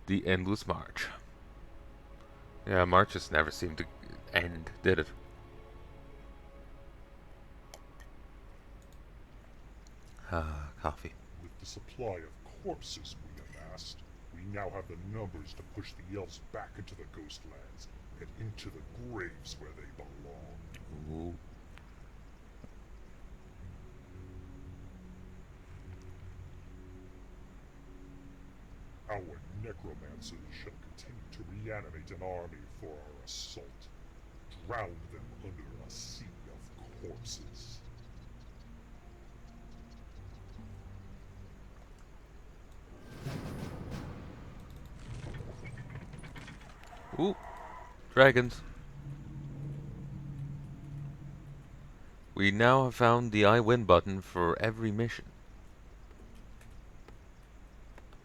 The endless march. Yeah, March just never seemed to end, did it? Coffee. With the supply of corpses we amassed, we now have the numbers to push the elves back into the Ghostlands and into the graves where they belong. Ooh. Our necromancers shall continue to reanimate an army for our assault, drown them under a sea of corpses. Ooh. Dragons. We now have found the I win button for every mission.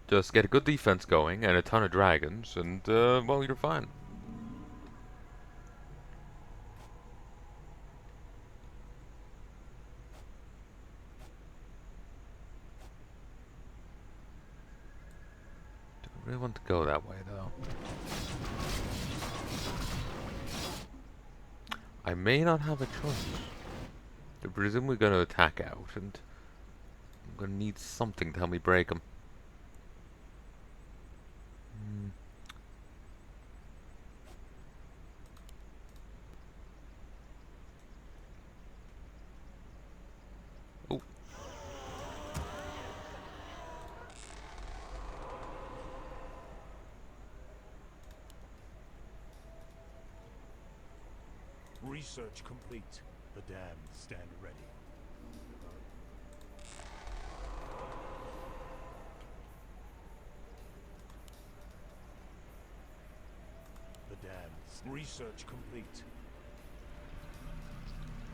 Just get a good defense going and a ton of dragons, and, well, you're fine. Don't really want to go that way, though. I may not have a choice. They're presumably going to attack out, and I'm going to need something to help me break them. Oh. Research complete. The damned stand ready. The damned. Research complete.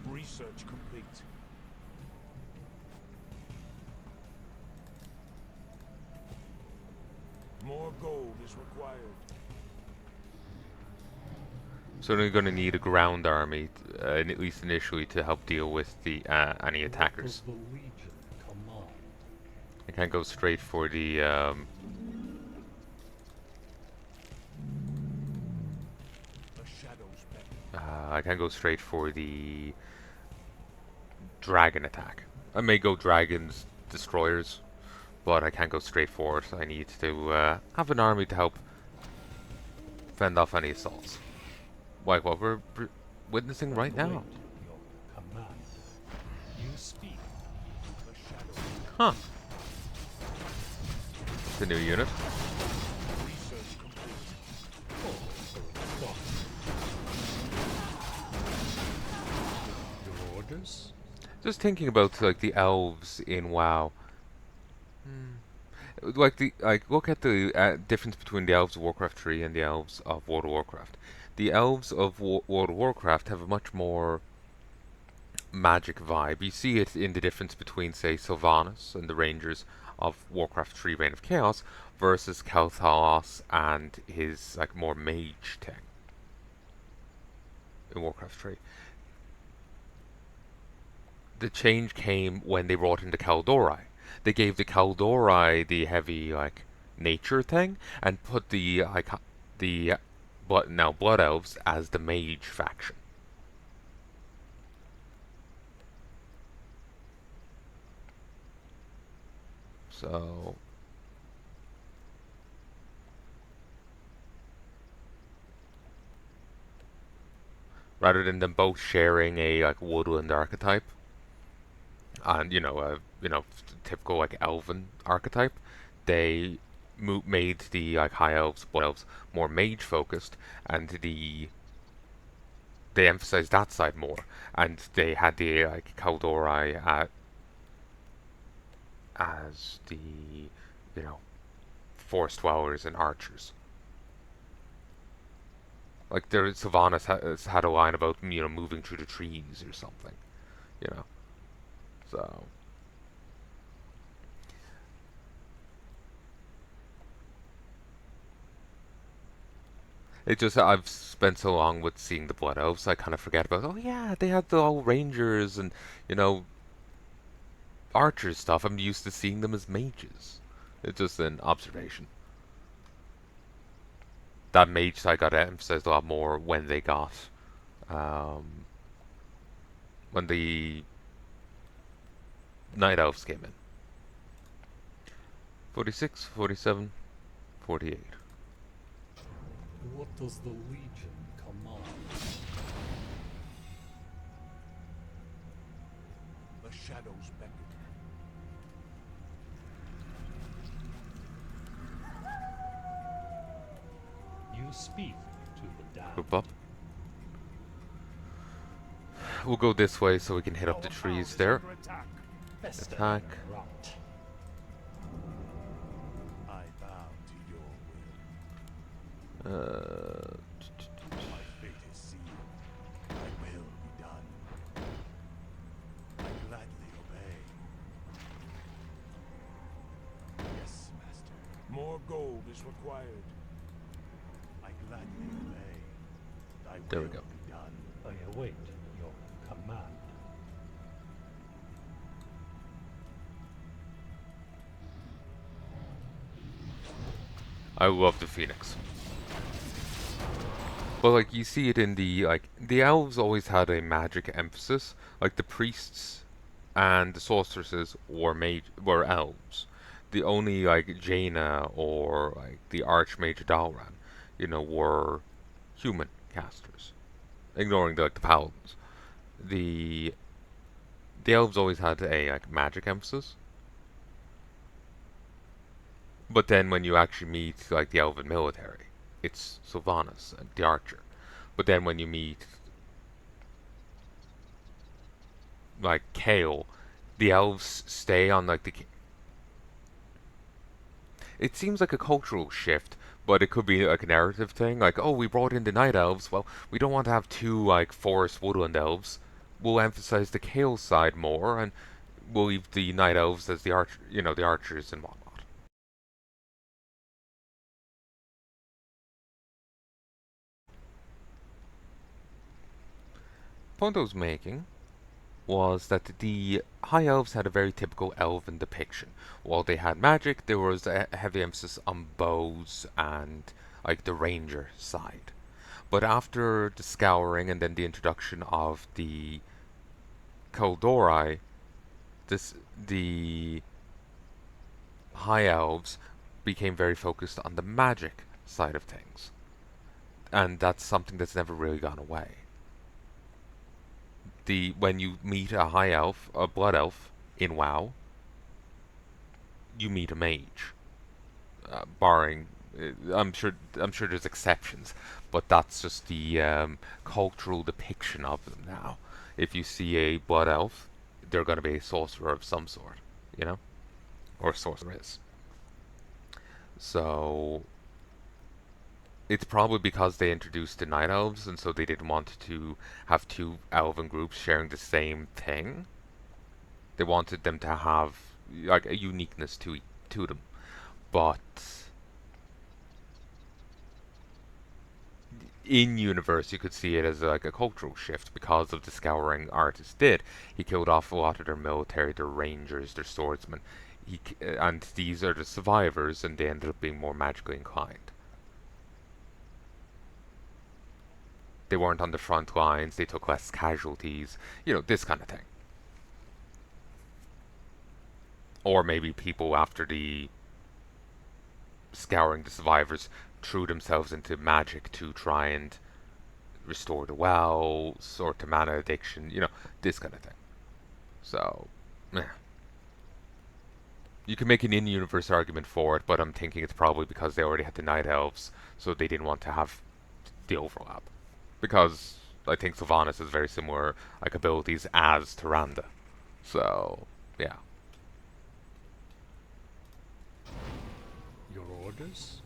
Research complete. More gold is required. Certainly going to need a ground army, at least initially, to help deal with the any attackers. The Legion command. I can't go straight for the The shadows beckon. I can't go straight for the dragon attack. I may go dragons, destroyers, but I can't go straight for it. I need to have an army to help fend off any assaults. Like what we're witnessing right now. Your command. You speak. The shadows. Huh. It's a new unit. Research complete. Your orders? Just thinking about like the elves in WoW. Look at the difference between the elves of Warcraft 3 and the elves of World of Warcraft. The elves of World of Warcraft have a much more magic vibe. You see it in the difference between, say, Sylvanas and the Rangers of Warcraft 3 Reign of Chaos versus Kalthalos and his like more mage thing in Warcraft 3. The change came when they brought in the Kaldori. They gave the Kaldori the heavy like nature thing and put the Blood Elves as the mage faction. So rather than them both sharing a like woodland archetype and typical like elven archetype, they made the like high elves, blood elves more mage focused, and they emphasized that side more, and they had the like Kaldori as the forest dwellers and archers. Like there, Sylvanas had a line about moving through the trees or something, you know. So it just I've spent so long with seeing the Blood Elves, I kind of forget about. Oh yeah, they had the all rangers and you know archers stuff. I'm used to seeing them as mages. It's just an observation. that mage side got emphasized a lot more when they got um, when the night elves came in. 46, 47, 48. What does the Legion command? The shadows beckon. You speak to the damned. Group up. We'll go this way so we can hit up the Our trees town is there. under attack. Fester Attack. and rot. I bow to your will. My fate is sealed. Thy will be done. I gladly obey. Yes, master. More gold is required. I gladly obey. Thy There we will go. be done. I await your command. I love the Phoenix. But like you see it in the elves always had a magic emphasis. Like the priests and the sorceresses were elves. The only like Jaina or like the Archmage Dalran, were human casters. Ignoring the paladins. The the elves always had a like magic emphasis. But then when you actually meet like the elven military, it's Sylvanas and the archer. But then when you meet like Kale, the elves stay on like the. It seems like a cultural shift, but it could be like a narrative thing. Like, oh, we brought in the night elves. Well, we don't want to have two like forest woodland elves. We'll emphasize the Kale side more, and we'll leave the night elves as the the archers and whatnot. Point I was making was that the High Elves had a very typical elven depiction. While they had magic, there was a heavy emphasis on bows and like the ranger side. But after the scouring and then the introduction of the Kaldori, the High Elves became very focused on the magic side of things. And that's something that's never really gone away. When you meet a high elf, a blood elf in WoW, you meet a mage. Barring, I'm sure there's exceptions, but that's just the cultural depiction of them now. If you see a blood elf, they're going to be a sorcerer of some sort, or sorceress. So it's probably because they introduced the night elves, and so they didn't want to have two elven groups sharing the same thing. They wanted them to have like a uniqueness to them, but in universe you could see it as like a cultural shift because of the scouring artist did. He killed off a lot of their military, their rangers, their swordsmen. And these are the survivors, and they ended up being more magically inclined. They weren't on the front lines, they took less casualties, this kind of thing. Or maybe people after the scouring the survivors threw themselves into magic to try and restore the well, sort the mana addiction, this kind of thing. So, you can make an in-universe argument for it, but I'm thinking it's probably because they already had the Night Elves, so they didn't want to have the overlap. Because I think Sylvanas has very similar like abilities as Tyrande. So, yeah. Your orders?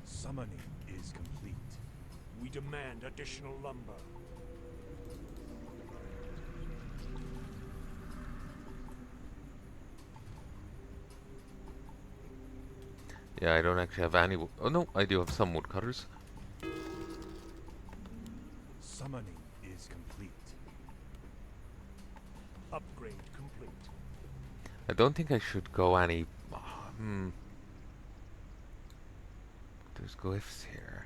Summoning is complete. We demand additional lumber. Yeah, I don't actually have any. Oh no, I do have some woodcutters. Summoning is complete. Upgrade complete. I don't think I should go any... Hmm. There's glyphs here.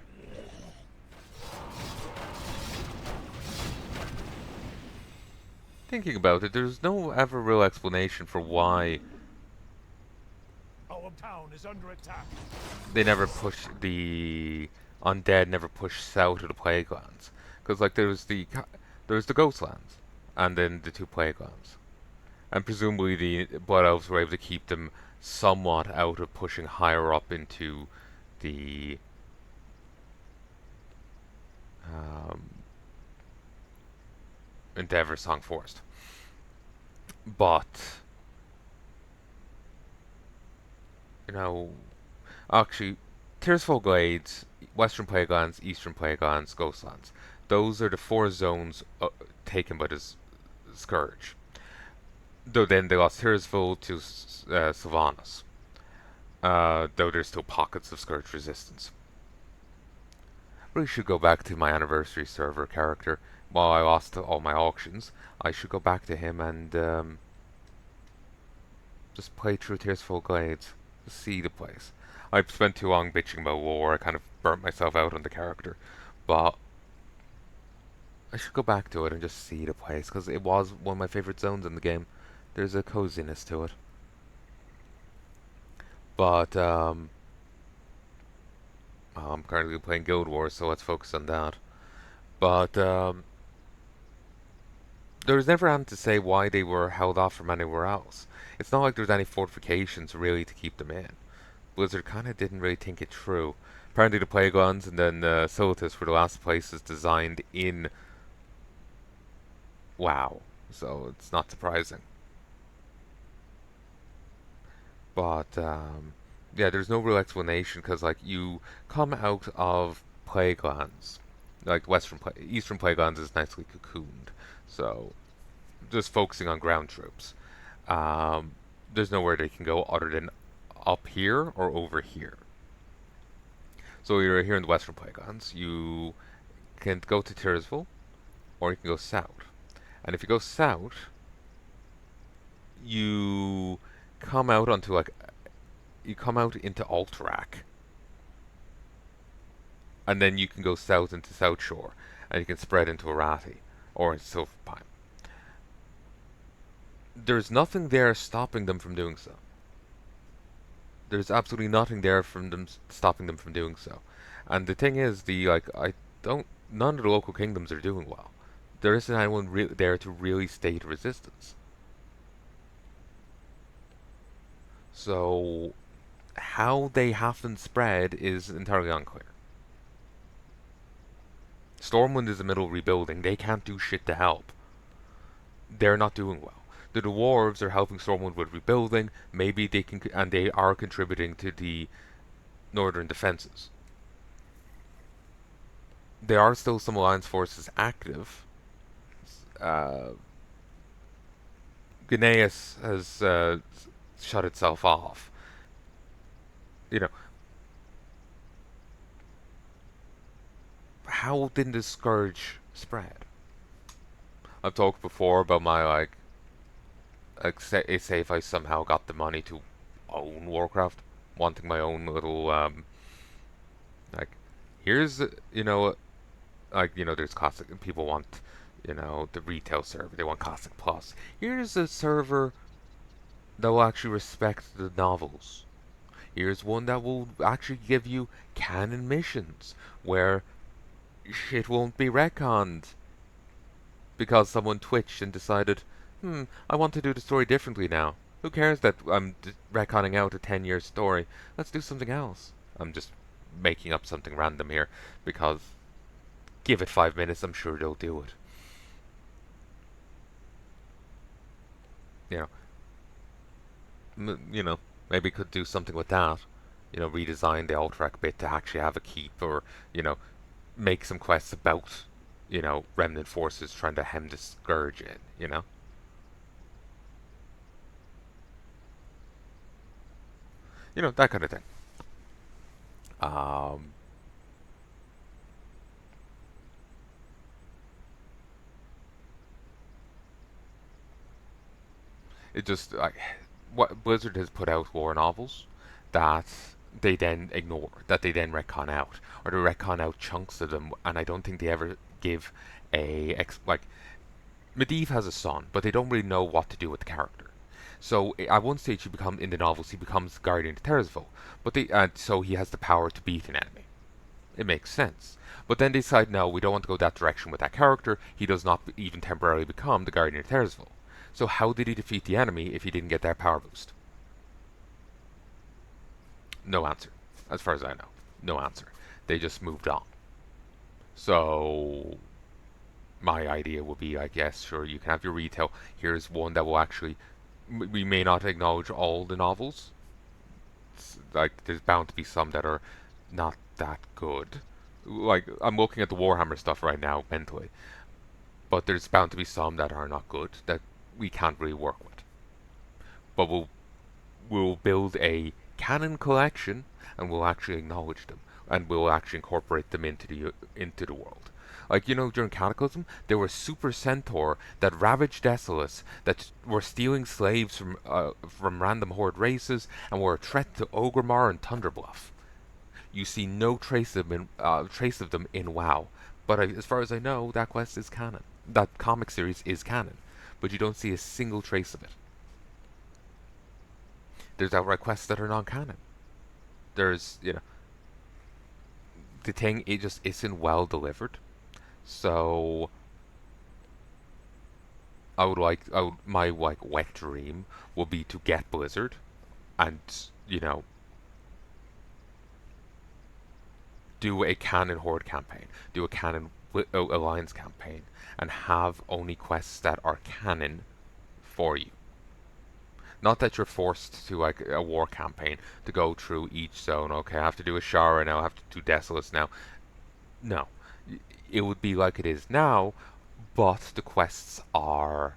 Thinking about it, there's no ever real explanation for why Our town is under attack. they never push the undead never push south of the Plaguelands. Because like there's the Ghostlands, and then the two Plaguelands, and presumably the Blood Elves were able to keep them somewhat out of pushing higher up into the um, Endeavor Song Forest. But you know, actually, Tearsfall Glades, Western Plaguelands, Eastern Plaguelands, Ghostlands. Those are the four zones taken by the Scourge. Though then they lost Tearsfall to Sylvanas. Though there's still pockets of Scourge resistance. Really should go back to my anniversary server character. While I lost all my auctions, I should go back to him and just play through Tearsfall Glades. Just see the place. I've spent too long bitching about war. I kind of burnt myself out on the character, but I should go back to it and just see the place because it was one of my favorite zones in the game. There's a coziness to it. But well, I'm currently playing Guild Wars, so let's focus on that. But there's never anything to say why they were held off from anywhere else. It's not like there's any fortifications really to keep them in. Blizzard kind of didn't really think it through. Apparently the Plaguelands and then Solitus were the last places designed in WoW, so it's not surprising. But yeah, there's no real explanation because like you come out of Plaguelands, like Eastern Plaguelands is nicely cocooned, so just focusing on ground troops. There's nowhere they can go other than up here or over here. So you're here in the Western Plaguelands. You can go to Tirisville, or you can go south. And if you go south, you come out onto like you come out into Alterac, and then you can go south into South Shore, and you can spread into Arathi or Silverpine. There's nothing there stopping them from doing so. There's absolutely nothing there from them stopping them from doing so. And the thing is, I don't. None of the local kingdoms are doing well. There isn't anyone there to really state resistance. So, how they haven't spread is entirely unclear. Stormwind is in the middle of rebuilding. They can't do shit to help. They're not doing well. The dwarves are helping Stormwind with rebuilding. Maybe they can, and they are contributing to the northern defenses. There are still some alliance forces active. Gneis has shut itself off. You know, how did the Scourge spread? I've talked before about my say if I somehow got the money to own Warcraft, wanting my own little like here's there's classic people want the retail server, they want classic plus. Here's a server that will actually respect the novels. Here's one that will actually give you canon missions where shit won't be retconned because someone twitched and decided, I want to do the story differently now. Who cares that I'm retconning out a 10-year story? Let's do something else. I'm just making up something random here because give it 5 minutes, I'm sure they'll do it. Maybe could do something with that. Redesign the Alterac bit to actually have a keep, or make some quests about remnant forces trying to hem the Scourge in. That kind of thing. It just what Blizzard has put out war novels that they then ignore, that they then retcon out, or they retcon out chunks of them, and I don't think they ever give like Medivh has a son, but they don't really know what to do with the character. So at one stage, in the novels he becomes Guardian of Terzvo, but so he has the power to beat an enemy. It makes sense. But then they decide, no, we don't want to go that direction with that character. He does not even temporarily become the Guardian of Terzvo. So how did he defeat the enemy if he didn't get that power boost? No answer, as far as I know. No answer. They just moved on. So my idea would be, I guess, sure, you can have your retail. Here's one that will actually. We may not acknowledge all the novels. Like, there's bound to be some that are not that good. Like, I'm looking at the Warhammer stuff right now mentally, but there's bound to be some that are not good that we can't really work with. But we'll build a canon collection, and we'll actually acknowledge them, and we'll actually incorporate them into the world. Like, during Cataclysm, there were Super Centaur that ravaged Desolace, that were stealing slaves from random horde races, and were a threat to Orgrimmar and Thunderbluff. You see no trace of them in WoW, but as far as I know, that quest is canon. That comic series is canon, but you don't see a single trace of it. There's outright quests that are non-canon. There's, the thing, it just isn't well delivered. So my wet dream would be to get Blizzard and, do a canon horde campaign, do a canon alliance campaign, and have only quests that are canon for you. Not that you're forced to, like, a war campaign to go through each zone. Okay, I have to do a Shara now, I have to do Desolace now. No. It would be like it is now, but the quests are.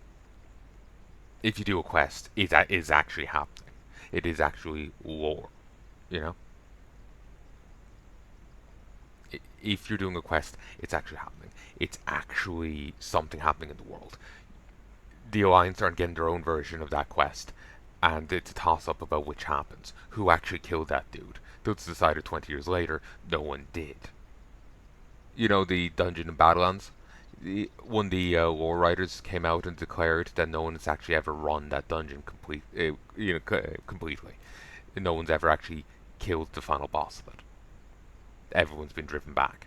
If you do a quest, it is actually happening. It is actually lore, you know? If you're doing a quest, it's actually happening. It's actually something happening in the world. The Alliance aren't getting their own version of that quest, and it's a toss-up about which happens. Who actually killed that dude? It's decided 20 years later, no one did. The dungeon in Battlelands? One of the lore writers came out and declared that no one has actually ever run that dungeon completely. No one's ever actually killed the final boss of it. Everyone's been driven back.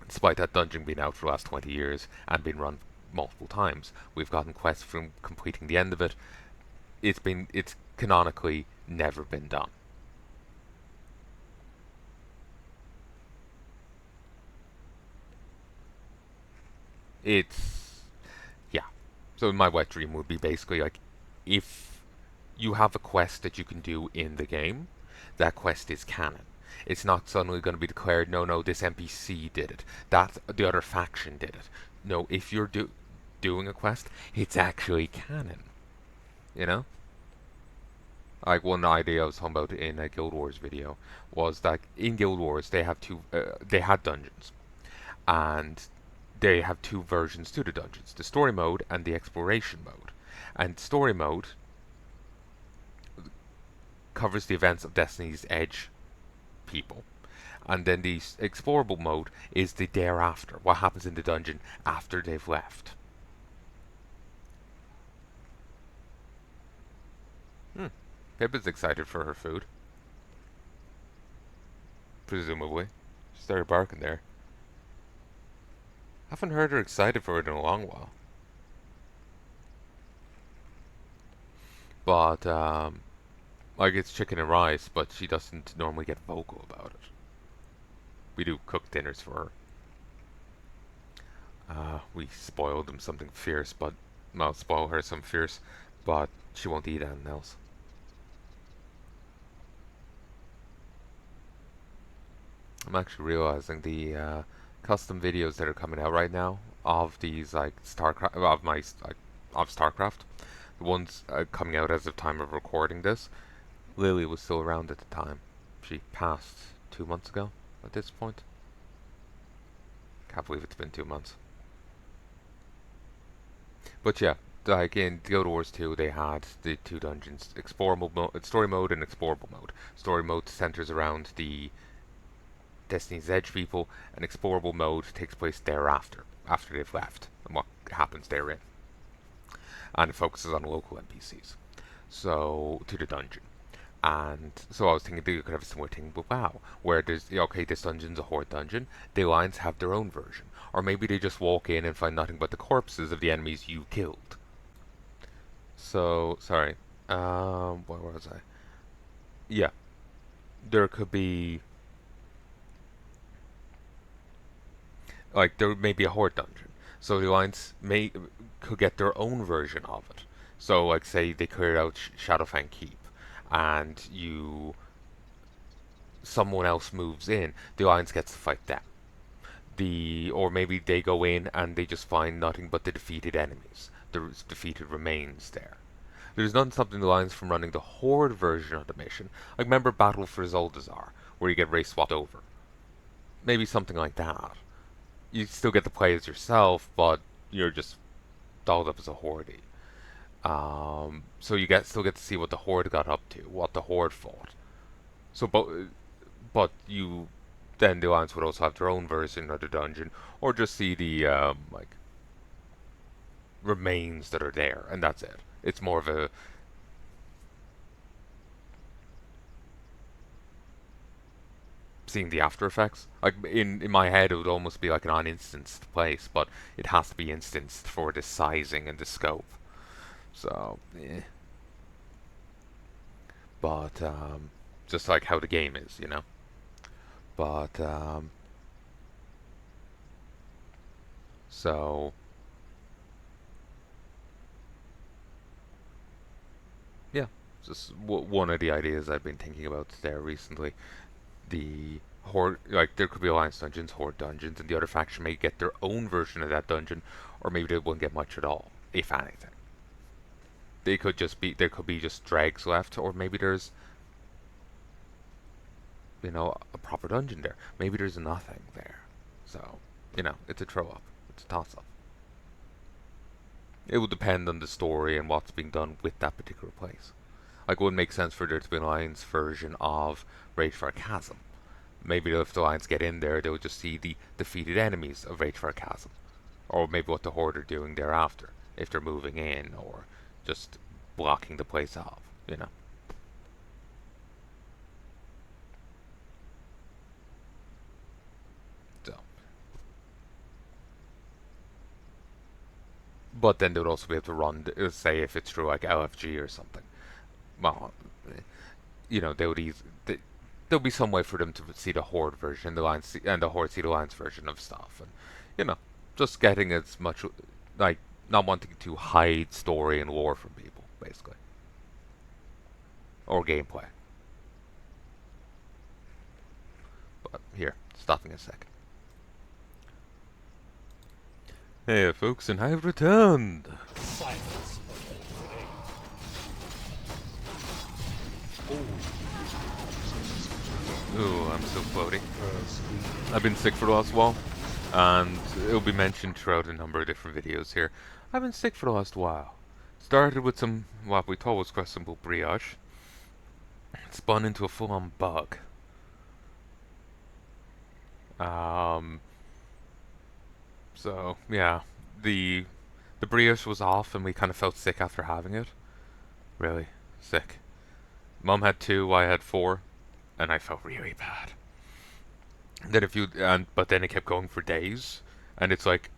Despite that dungeon being out for the last 20 years and been run multiple times, we've gotten quests from completing the end of it. It's canonically never been done. Yeah. So my wet dream would be basically like, if you have a quest that you can do in the game, that quest is canon. It's not suddenly going to be declared, no, this NPC did it, that the other faction did it. No, if you're doing a quest, it's actually canon. Like, one idea I was talking about in a Guild Wars video was that in Guild Wars they had dungeons, and they have two versions to the dungeons: the story mode and the exploration mode. And story mode covers the events of Destiny's Edge people, and then the explorable mode is the thereafter, what happens in the dungeon after they've left. Pippa's excited for her food. Presumably. She started barking there. I haven't heard her excited for it in a long while. But, like, it's chicken and rice, but she doesn't normally get vocal about it. We do cook dinners for her. We spoiled them something fierce, but, well, spoil her some fierce, but she won't eat anything else. I'm actually realizing the custom videos that are coming out right now of these, like, StarCraft, of StarCraft, the ones coming out as of time of recording this. Lily was still around at the time. She passed 2 months ago at this point. Can't believe it's been 2 months. But yeah, like in Guild Wars 2, they had the two dungeons, story mode and explorable mode. Story mode centers around the Destiny's Edge people, and explorable mode takes place thereafter, after they've left, and what happens therein. And it focuses on local NPCs, so to the dungeon. And so I was thinking they could have a similar thing with WoW, where there's, okay, this dungeon's a horde dungeon, the Alliance have their own version. Or maybe they just walk in and find nothing but the corpses of the enemies you killed. So, sorry, where was I? Yeah, there could be, like, there may be a horde dungeon. So the Alliance could get their own version of it. So, like, say they clear out Shadowfang Keep, and someone else moves in, the Alliance gets to fight them. Or maybe they go in and they just find nothing but the defeated enemies, the defeated remains there. There's nothing stopping the Alliance from running the Horde version of the mission. Like, remember Battle for Zoldazar, where you get race swapped over. Maybe something like that. You still get to play as yourself, but you're just dolled up as a Horde. So you still get to see what the Horde got up to, what the Horde fought. So, but you then the Alliance would also have their own version of the dungeon, or just see the like remains that are there, and that's it. It's more of a seeing the after effects. Like in my head, it would almost be like an uninstanced place, but it has to be instanced for the sizing and the scope. So, eh. But just like how the game is, you know. But so yeah, just one of the ideas I've been thinking about there recently. The horde, like there could be alliance dungeons, horde dungeons, and the other faction may get their own version of that dungeon, or maybe they won't get much at all, if anything. There could be just dregs left, or maybe there's, you know, a proper dungeon there. Maybe there's nothing there. So, you know, it's a throw up. It's a toss up. It would depend on the story and what's being done with that particular place. Like, it would make sense for there to be an alliance version of Ragefire Chasm. Maybe if the alliance get in there, they'll just see the defeated enemies of Ragefire Chasm, or maybe what the horde are doing thereafter, if they're moving in or just blocking the place off. You know. So, but then they would also be able to run, say, if it's through like LFG or something. Well, you know, there'll be some way for them to see the horde version, and the horde see the alliance version of stuff, and you know, just getting as much, like, not wanting to hide story and lore from people, basically, or gameplay. But here, stopping a second. Hey folks, and I've returned. Silence. Ooh, I'm so floaty. I've been sick for the last while, and it'll be mentioned throughout a number of different videos here. I've been sick for the last while. Started with some, what we thought was quite simple brioche. It spun into a full-on bug. So, yeah, the brioche was off, and we kind of felt sick after having it. Really sick. Mum had 2, I had 4, and I felt really bad. But then it kept going for days, and it's like,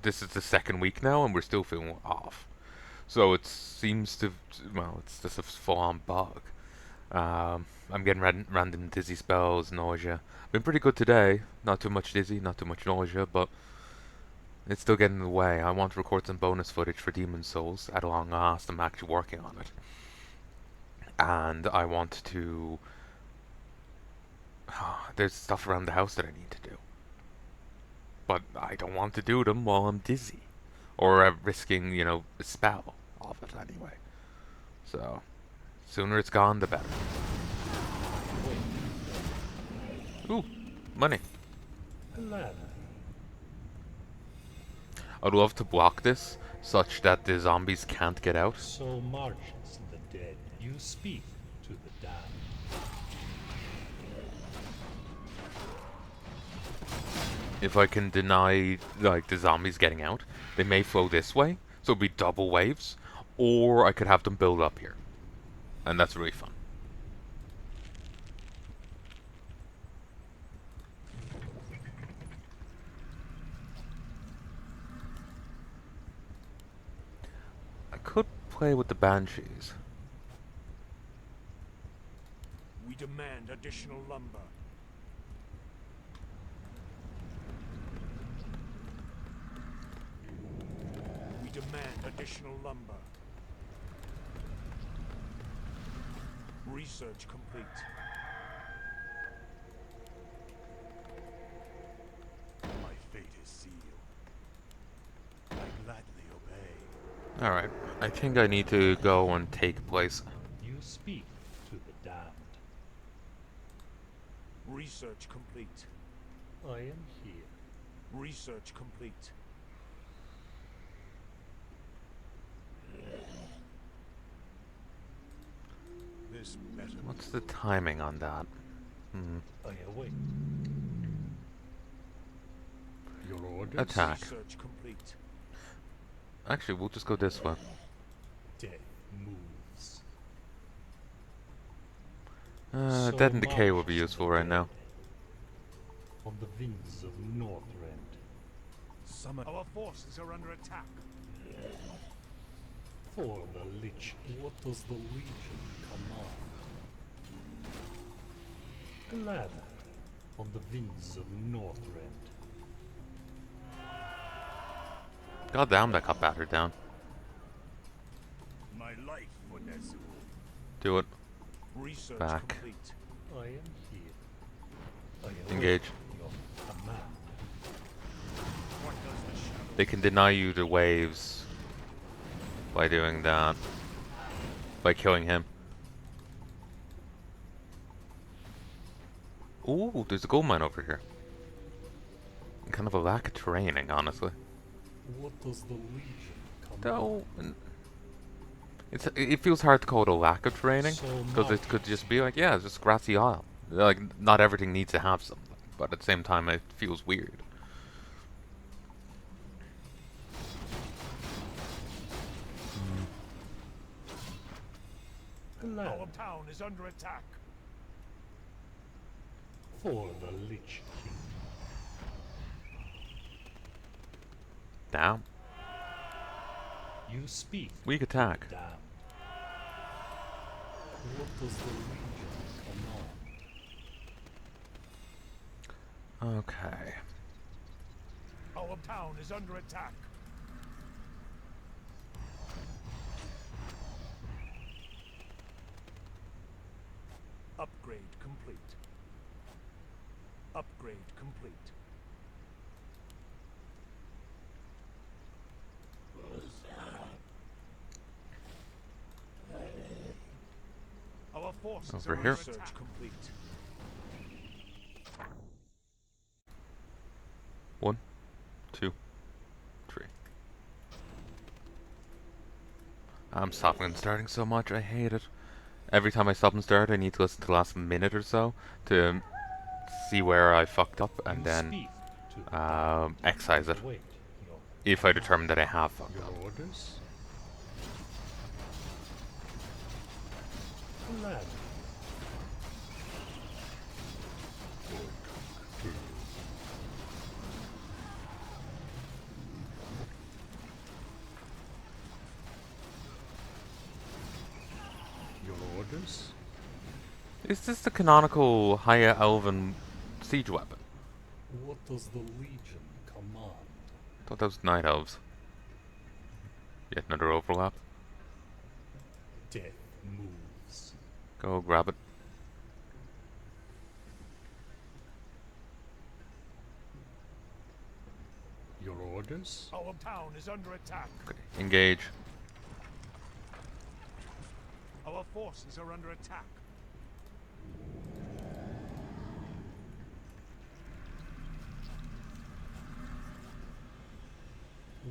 this is the second week now, and we're still feeling off. So it seems to, well, it's just a full-on bug. I'm getting random dizzy spells, nausea. Been pretty good today. Not too much dizzy, not too much nausea, but it's still getting in the way. I want to record some bonus footage for Demon Souls at long last. I'm actually working on it. And I want to... there's stuff around the house that I need to do. But I don't want to do them while I'm dizzy. Or risking, you know, a spell of it anyway. So, sooner it's gone, the better. Ooh, money. Palanai. I'd love to block this such that the zombies can't get out. So marches the dead. You speak to the damned. If I can deny like the zombies getting out, they may flow this way, so it'd be double waves, or I could have them build up here, and that's really fun. I could play with the banshees. We demand additional lumber. We demand additional lumber. Research complete. My fate is sealed. I gladly obey. Alright, I think I need to go and take place. You speak to the damned. Research complete. I am here. Research complete. This better. What's the timing on that? I await. Your orders? Attack. Research complete. Actually, we'll just go this way. Death moves. So Dead and Decay would be marches useful the right dead. now. On the wings of Northrend. Summon. Our forces are under attack. For the Lich, what does the Legion command? Glad on the wings of Northrend. God damn, that got battered down. My life for Nezu. Do it. Research Back. complete. I am here. I await Engage. your command. What does the shadow? They can deny you the waves by doing that. By killing him. Ooh, there's a gold mine over here. Kind of a lack of training, honestly. What does the Legion command? Though, it feels hard to call it a lack of training, So because it could just be like, yeah, it's just grassy isle. Like, not everything needs to have something, but at the same time, it feels weird. Glad Our town is under attack. for the Lich King. Down. You speak. Weak attack. Damned. What does the Legion command? Okay. Our town is under attack. Upgrade complete. Upgrade complete. Our forces Over are here. research complete. 1, 2, 3. I'm stopping and starting so much, I hate it. Every time I stop and start, I need to listen to the last minute or so to see where I fucked up and You then speak to the excise it Await your if I determine that I have fucked Your up. orders? Glad. Your orders? Is this the canonical Heya Elven siege weapon? What does the Legion command? I thought that was Night Elves. Yet another overlap. Death moves. Go grab it. Your orders? Our town is under attack. Okay, engage. Our forces are under attack.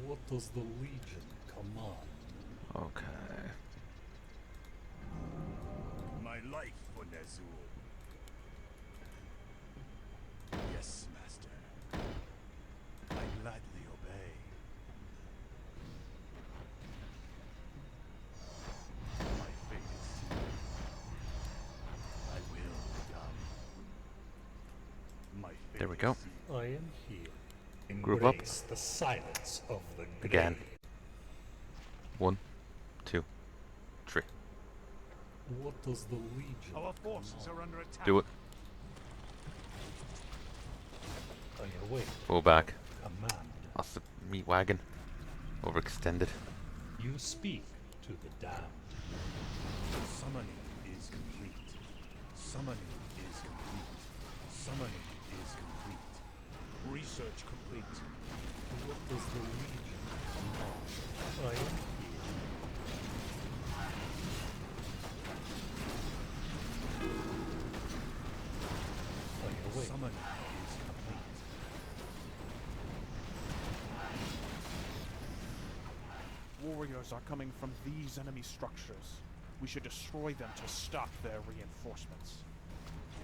What does the Legion command? Okay. My life for Nezul. Yes, Master. I gladly obey. My fate is sealed. I will be done. My fate There we is go. sealed. I am here. Group up. Embrace the silence of the Again. grave. 1, 2, 3. What does the Legion Our forces command? are under attack. Do it. I await Pull back. command. That's the meat wagon. Overextended. You speak to the damned. Summoning is complete. Summoning is complete. Summoning is complete. Research complete. What does the Legion command? I am here. I await. Summoning is complete. Warriors are coming from these enemy structures. We should destroy them to stop their reinforcements.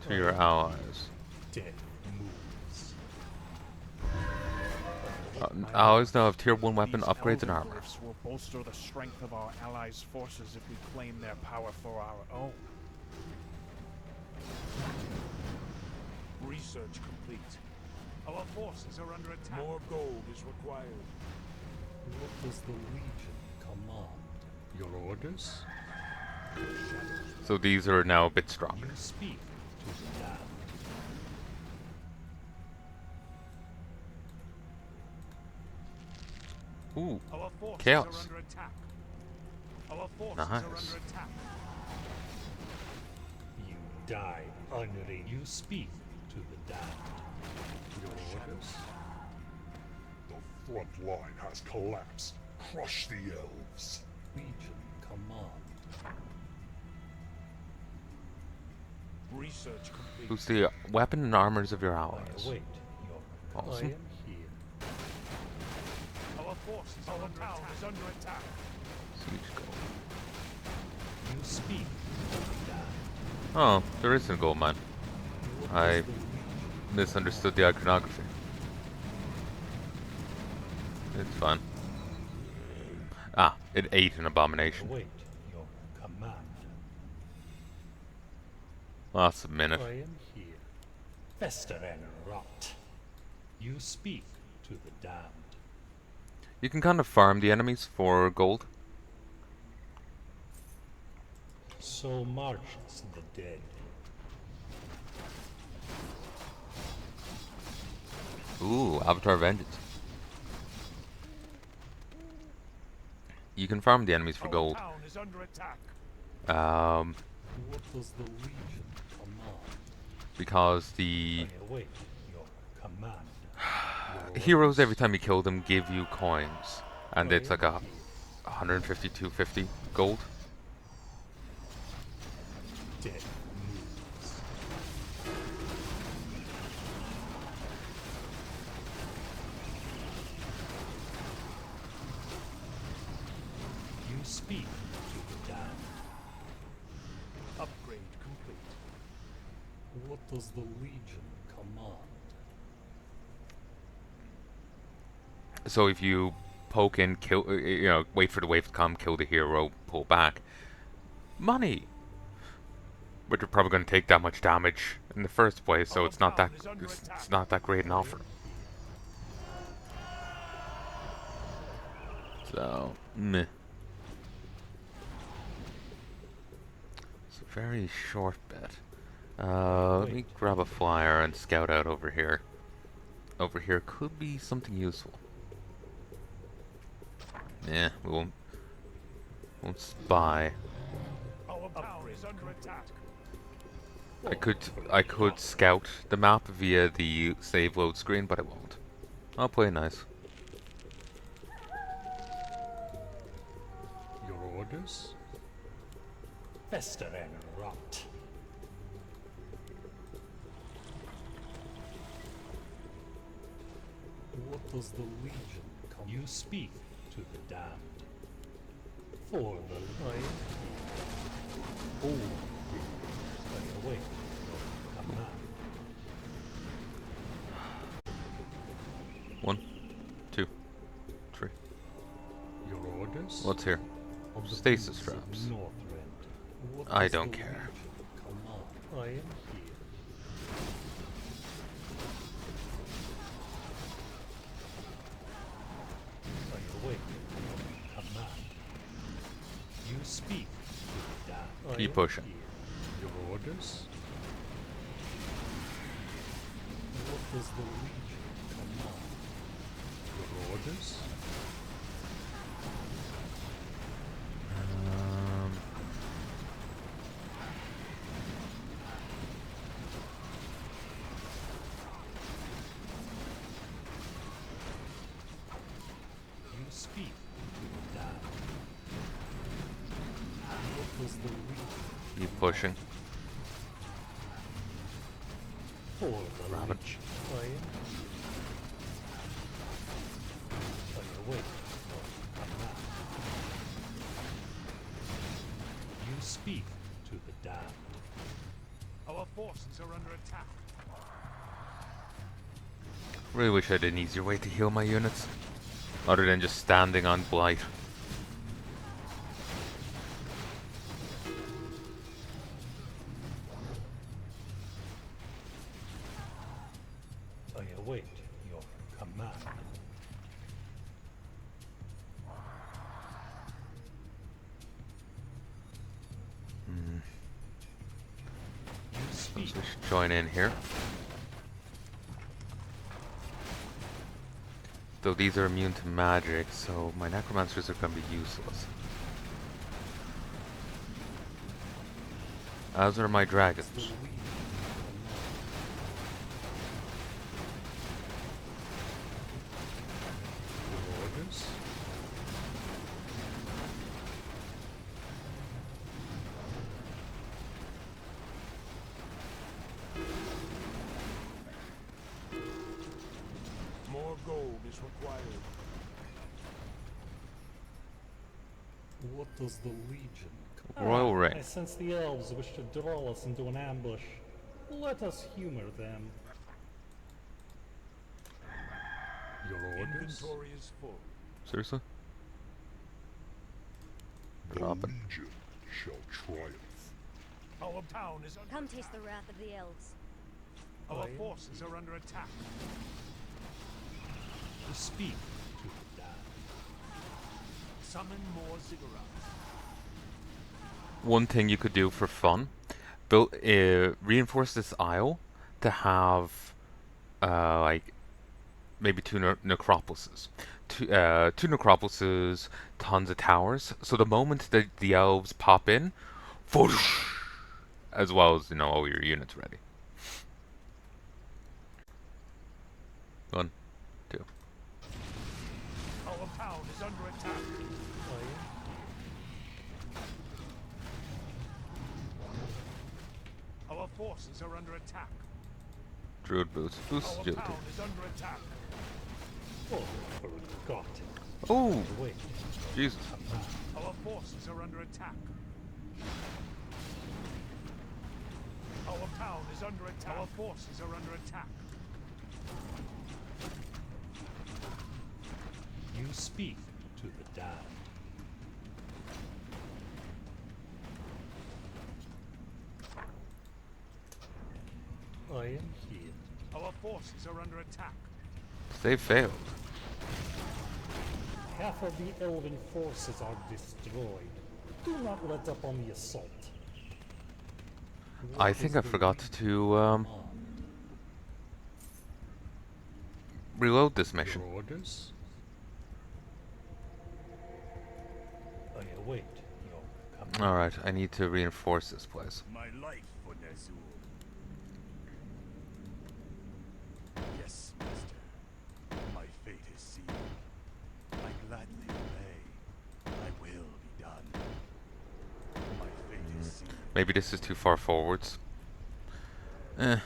To your allies. Dead moves. Allies now have tier 1 weapon These upgrades and elven armor. glyphs will bolster the strength of our allies' forces if we claim their power for our own. Research complete. Our forces are under attack. More gold is required. What does the Legion command? Your orders? So these are now a bit stronger. You speak to the damned. Ooh, Our forces Chaos. are under attack. Our forces Nice. are under attack. You die honoring. You speak to the damned. Your orders? The front line has collapsed. Crush the elves. Legion command. Research complete. boost the weapon and armors of your I allies. await your. Awesome. I am here. Our forces are under attack. Is under attack. Siege gold. You speak to the damned. Oh, there isn't a gold mine. What I does the Legion misunderstood the iconography. It's fine. Ah, it ate an abomination. await your command? Last a minute. I am here. Fester and rot. You speak to the damned. You can kind of farm the enemies for gold. So marches the dead. Ooh, Avatar Vengeance. You can farm the enemies for Our gold. town is under attack. What does the Legion command? Because the I await your command. Your heroes orders. every time you kill them give you coins, and I it's like am a here. 150, 250 gold. Dead moves. You speak to the damned. Upgrade complete. What does the Legion command? So if you poke in, kill, wait for the wave to come, kill the hero, pull back, money. But you're probably going to take that much damage in the first place, so Our it's not that town is under it's attack. not that great an offer. So, meh. It's a very short bet. Let me grab a flyer and scout out over here. Over here could be something useful. Yeah, we won't spy. Our town is under attack. I could scout the map via the save load screen, but I won't. I'll play nice. Your orders? Fester and rot. What does the Legion command? You speak to the damned. For the light. Oh, I await your command. 1, 2, 3. Your orders? What's here? Of the Stasis boots of traps. Northrend. What I is don't the care. Legion command? I am here. I await your command. You speak to the damned. Keep I am pushing. here. Your orders? What does the Legion command? Your orders? You speak to the damned. What does the Legion Keep pushing. for the Rabbit. Legion? I am here. I await your command. You speak to the damned. Our forces are under attack. Really wish I had an easier way to heal my units, other than just standing on Blight. I await your command. You speak. So I should join in here. Though these are immune to magic, so my necromancers are going to be useless. As are my dragons. The Legion command. Your orders? More gold is required. What does the Legion? Royal Ring. I sense the elves wish to draw us into an ambush. Let us humor them. Your orders? Inventory is full. Seriously? The Drop it. Legion shall triumph. Our town is under Come attack. taste the wrath of the elves. Our I am forces are under attack. You speak to the damned. Summon more ziggurats. One thing you could do for fun, build reinforce this isle to have like maybe two necropolises, two necropolises, tons of towers. So the moment that the elves pop in, whoosh, as well as all your units ready. 1, 2. Our town is under attack. I am Our forces are under attack. Druid boots, boost Our agility. town is under attack. forgotten. Oh, Wait. Jesus. Our forces are under attack. Our town is under attack. Our forces are under attack. You speak to the damned. I am here. Our forces are under attack. They failed. Half of the elven forces are destroyed. Do not let up on the assault. I What think is I the forgot lead to command? reload this mission. Your orders? I await your command. Alright, I need to reinforce this place. My life for Ner'zhul. Yes, master. My fate is sealed. I gladly obey. I will be done. My fate is sealed. Maybe this is too far forwards. Eh. .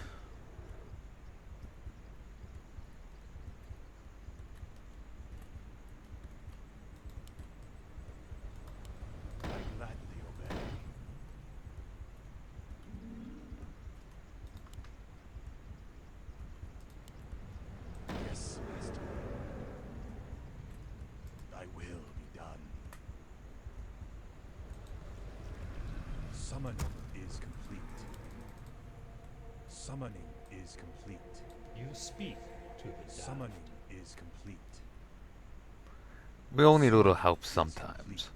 Summoning is complete. Summoning is complete. You speak to the damned. Summoning is complete. We all need a little Summoning help is sometimes. complete.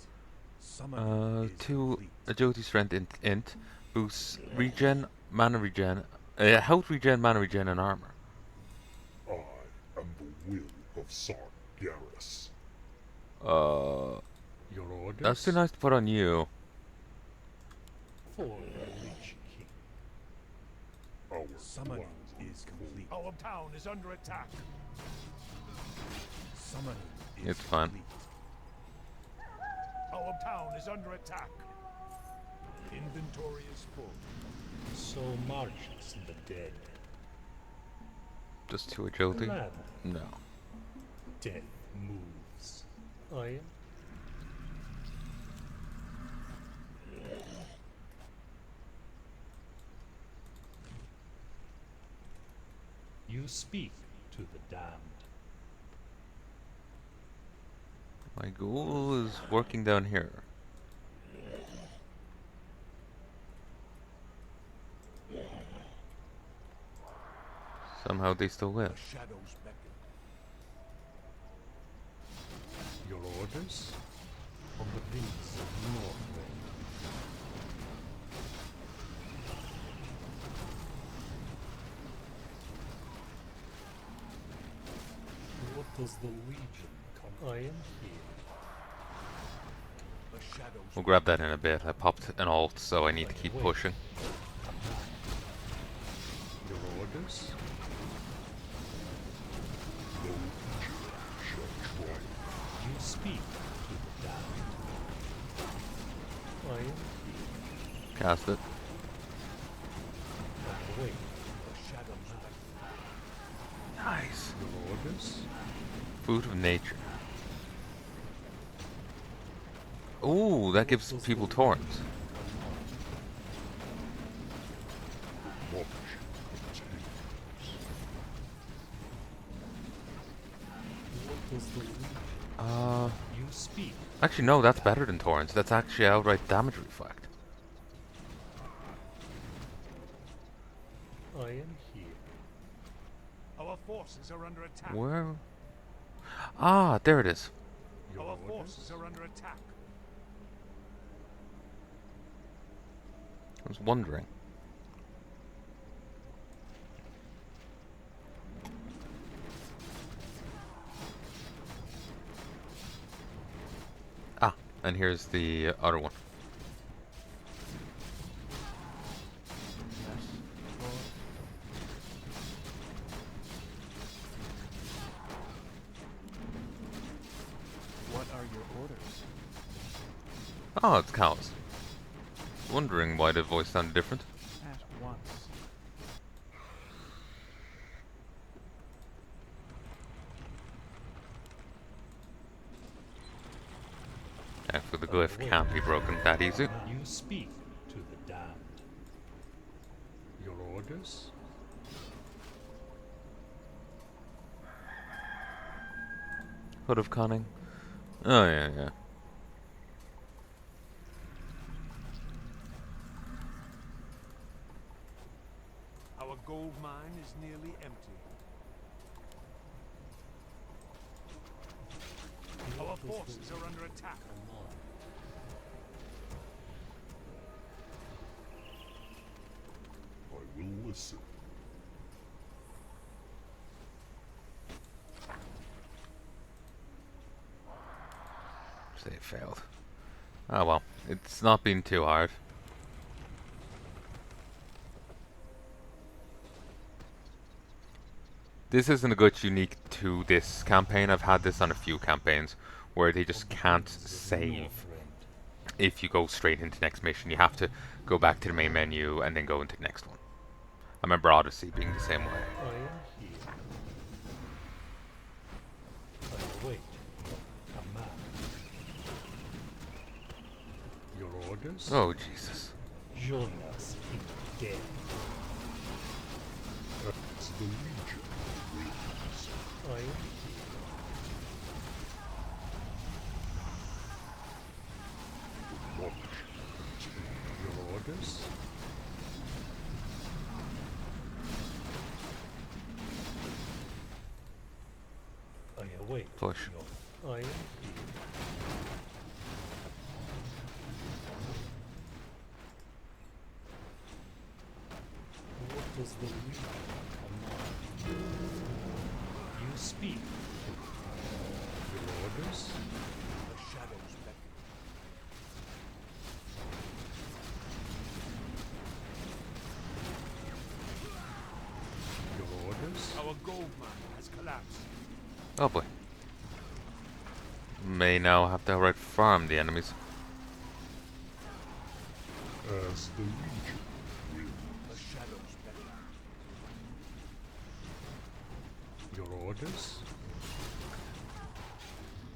Summoning is 2 complete. agility strength int boosts regen, mana regen, health regen, mana regen, and armor. I am the will of Sargeras. Your orders? That's too nice to put on you. For the Lich King. Our Summoning plan is complete. Our town is under attack. Summoning is It's fine. complete. Our town is under attack. Inventory is full. So marches the dead. Just 2 agility? Glad No. death moves. I am. You speak to the damned. My ghoul is working down here. Somehow they still win. The shadows beckon. Your orders? On the breeze of Northwind. What does the Legion come? I am here. The shadows We'll grab that in a bit. I popped an alt, so I need to keep pushing. Your orders? no legion shall triumph. You speak to the damned. I am here. Cast it. And wait. The shadows beckon. Nice. Your orders? Food of nature. Ooh, that gives people torrents. March continues. What does the Legion? You speak. Actually no, that's better than torrents. That's actually outright damage reflect. I am here. Our forces are under attack. Where? Ah, there it is. Your Our orders? forces are under attack. I was wondering. Ah, and here's the other one. What are your orders? Oh, it's cows. Wondering why the voice sounded different. At once. Actually, the glyph can't be broken that easy. You speak to the damned. Your orders? Hood of Cunning. Oh, yeah, yeah. Our gold mine is nearly empty. Our forces are under attack. I will listen. Say it failed. Oh well, it's not been too hard. This isn't a glitch unique to this campaign. I've had this on a few campaigns where they just can't save if you go straight into the next mission. You have to go back to the main menu and then go into the next one. I remember Odyssey being the same way. I am here. I wait. A map. Your orders? Oh, Jesus. Join us in death. As the legion wins. I am here. The march continues. Your orders? I await Push. your... I am What does the leader command? You speak. Your orders? The shadows beckon. Your orders? Our gold mine has collapsed. Oh boy. May now have to outright farm the enemies. As the Legion will. The shadows beckon. Your orders?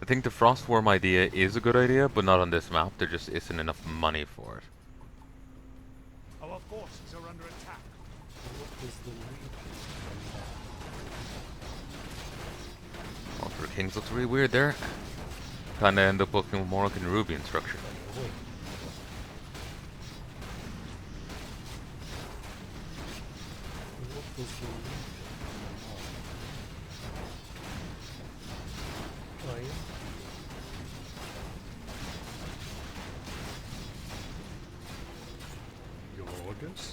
I think the Frostworm idea is a good idea, but not on this map. There just isn't enough money for it. Our forces are under attack. What does the leader command? Well, for the Kings looks really weird there. Kinda end up looking more like a Nerubian structure. I await. What does the leader command? I am your orders?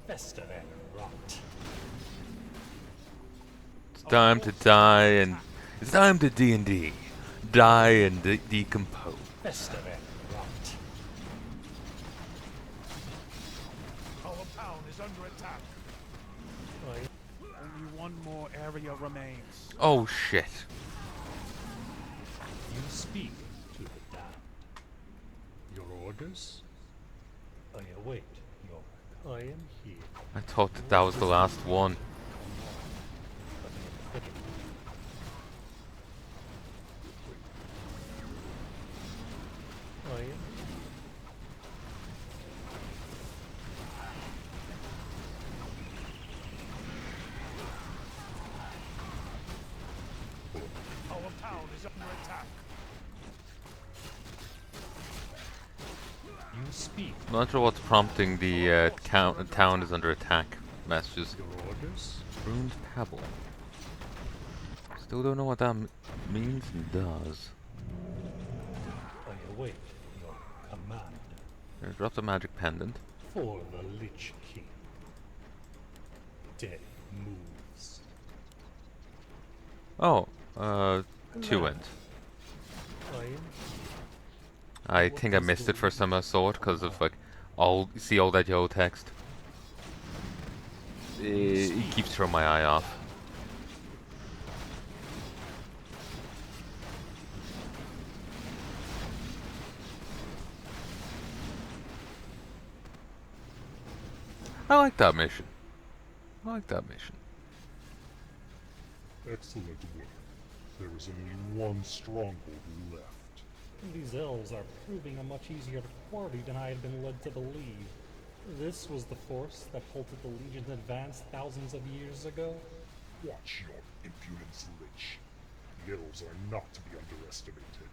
Fester and rot. It's time to die and... It's time to D&D. Die and decompose. Fester and rot. Our town is under attack. I Only one more area remains. Oh shit. You speak to the damned. your orders? I await your... I am here. I thought that was the last one. But I am quitting. I am Our town is under attack. You speak. I'm not sure what's prompting the town is under attack messages. your orders? Ruined Pebble. Still don't know what that means and does. I await your command. I dropped a magic pendant. For the Lich King. Death moves. Oh, two ends. I am I think I missed it first time I saw it because of like all that yellow text. It keeps throwing my eye off. I like that mission. I like that mission. Excellent work. There is only one stronghold left. These elves are proving a much easier quarry than I had been led to believe. This was the force that halted the Legion's advance thousands of years ago? Watch your impudence, Lich. The elves are not to be underestimated.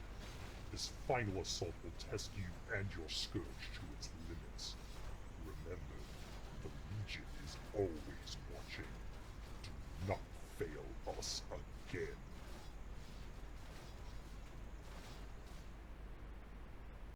This final assault will test you and your scourge to its limits. Remember, the Legion is always watching. Do not fail us again.